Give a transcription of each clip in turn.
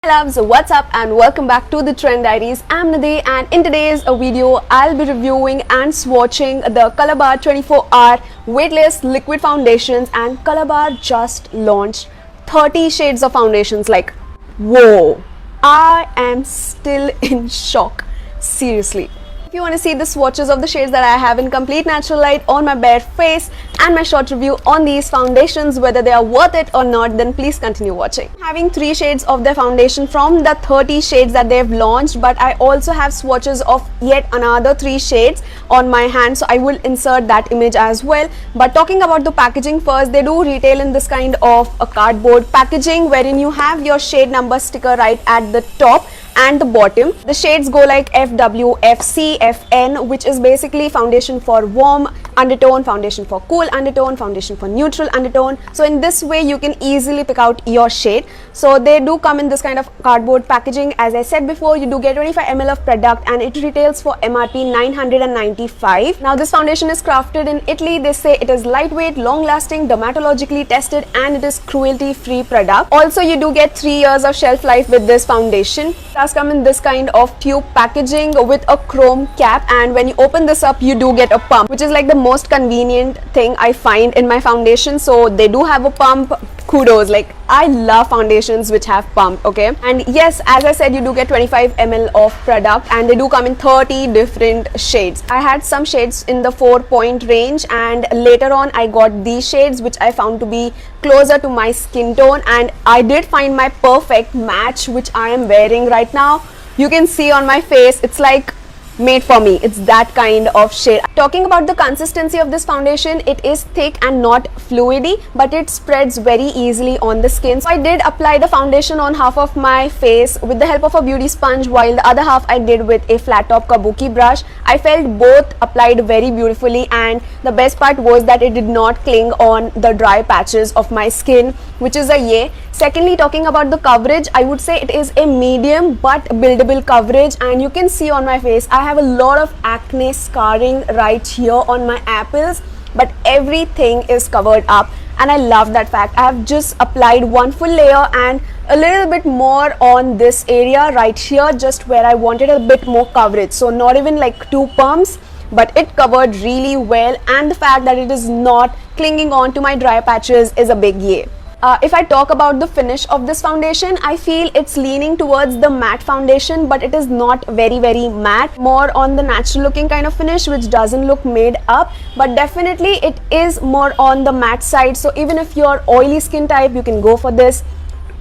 Hey loves, what's up and welcome back to the Trend Diaries. I'm Nidhi and in today's video I'll be reviewing and swatching the Colorbar 24-hour Weightless Liquid Foundations, and Colorbar just launched 30 shades of foundations. Like, whoa, I am still in shock, seriously. If you want to see the swatches of the shades that I have in complete natural light on my bare face and my short review on these foundations, whether they are worth it or not, then please continue watching. Having 3 shades of their foundation from the 30 shades that they've launched, but I also have swatches of yet another 3 shades on my hand, so I will insert that image as well. But talking about the packaging first, they do retail in this kind of a cardboard packaging wherein you have your shade number sticker right at the top and the bottom. The shades go like FW, FC, FN, which is basically foundation for warm undertone, foundation for cool undertone, foundation for neutral undertone. So in this way you can easily pick out your shade. So they do come in this kind of cardboard packaging. As I said before, you do get 25 ml of product and it retails for MRP 995. Now this foundation is crafted in Italy. They say it is lightweight, long lasting, dermatologically tested, and it is cruelty free product. Also you do get 3 years of shelf life with this foundation. It does come in this kind of tube packaging with a chrome cap, and when you open this up you do get a pump, which is like the most convenient thing I find in my foundation. So they do have a pump. Kudos, like I love foundations which have pump. Okay, and yes, as I said, you do get 25 ml of product and they do come in 30 different shades. I had some shades in the 4-point range, and later on I got these shades which I found to be closer to my skin tone, and I did find my perfect match, which I am wearing right now. You can see on my face, it's like made for me. It's that kind of shade. Talking about the consistency of this foundation, it is thick and not fluidy, but it spreads very easily on the skin. So I did apply the foundation on half of my face with the help of a beauty sponge, while the other half I did with a flat top kabuki brush. I felt both applied very beautifully, and the best part was that it did not cling on the dry patches of my skin, which is a yay. Secondly, talking about the coverage, I would say it is a medium but buildable coverage, and you can see on my face I have a lot of acne scarring right here on my apples, but everything is covered up, and I love that fact. I have just applied one full layer and a little bit more on this area right here, just where I wanted a bit more coverage. So not even like 2 pumps, but it covered really well, and the fact that it is not clinging on to my dry patches is a big yay. If I talk about the finish of this foundation, I feel it's leaning towards the matte foundation, but it is not very matte, more on the natural looking kind of finish, which doesn't look made up, but definitely it is more on the matte side. So even if you're oily skin type, you can go for this.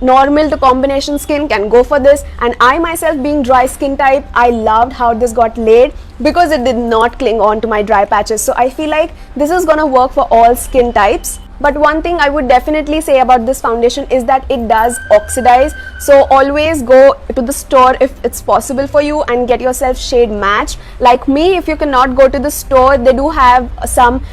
Normal to combination skin can go for this, and I myself being dry skin type, I loved how this got laid because it did not cling on to my dry patches. So I feel like this is gonna work for all skin types. But one thing I would definitely say about this foundation is that it does oxidize. So always go to the store if it's possible for you and get yourself shade matched. Like me, if you cannot go to the store, they do have some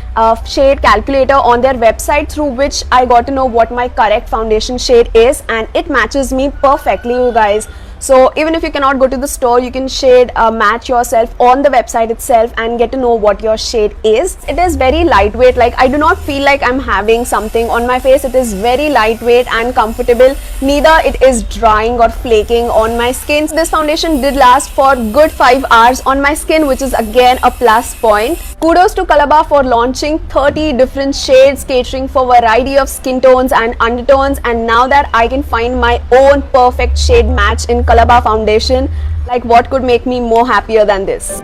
shade calculator on their website, through which I got to know what my correct foundation shade is, and it matches me perfectly, you guys. So even if you cannot go to the store, you can shade match yourself on the website itself and get to know what your shade is. It is very lightweight. Like, I do not feel like I'm having something on my face. It is very lightweight and comfortable. Neither it is drying or flaking on my skin. This foundation did last for good 5 hours on my skin, which is again a plus point. Kudos to Colorbar for launching 30 different shades catering for variety of skin tones and undertones, and now that I can find my own perfect shade match in Colorbar foundation, like what could make me more happier than this?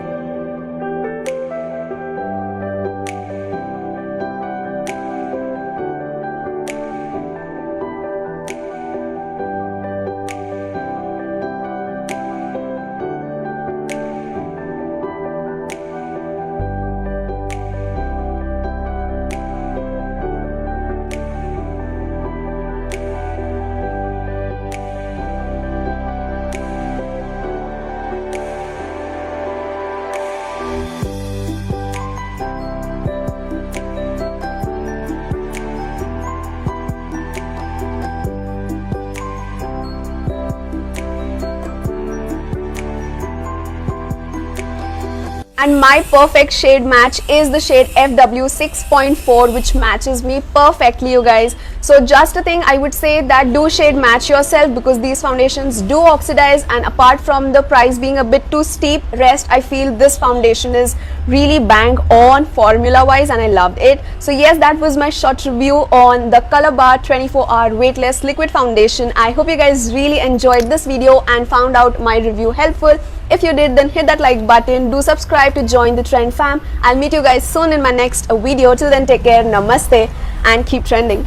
And my perfect shade match is the shade FW 6.4, which matches me perfectly, you guys. So just a thing I would say that do shade match yourself, because these foundations do oxidize, and apart from the price being a bit too steep, rest I feel this foundation is really bang on formula wise and I loved it. So yes, that was my short review on the Colorbar 24-hour weightless liquid foundation. I hope you guys really enjoyed this video and found out my review helpful. If you did, then hit that like button, do subscribe to join the trend fam. I'll meet you guys soon in my next video. Till then, take care, namaste, and keep trending.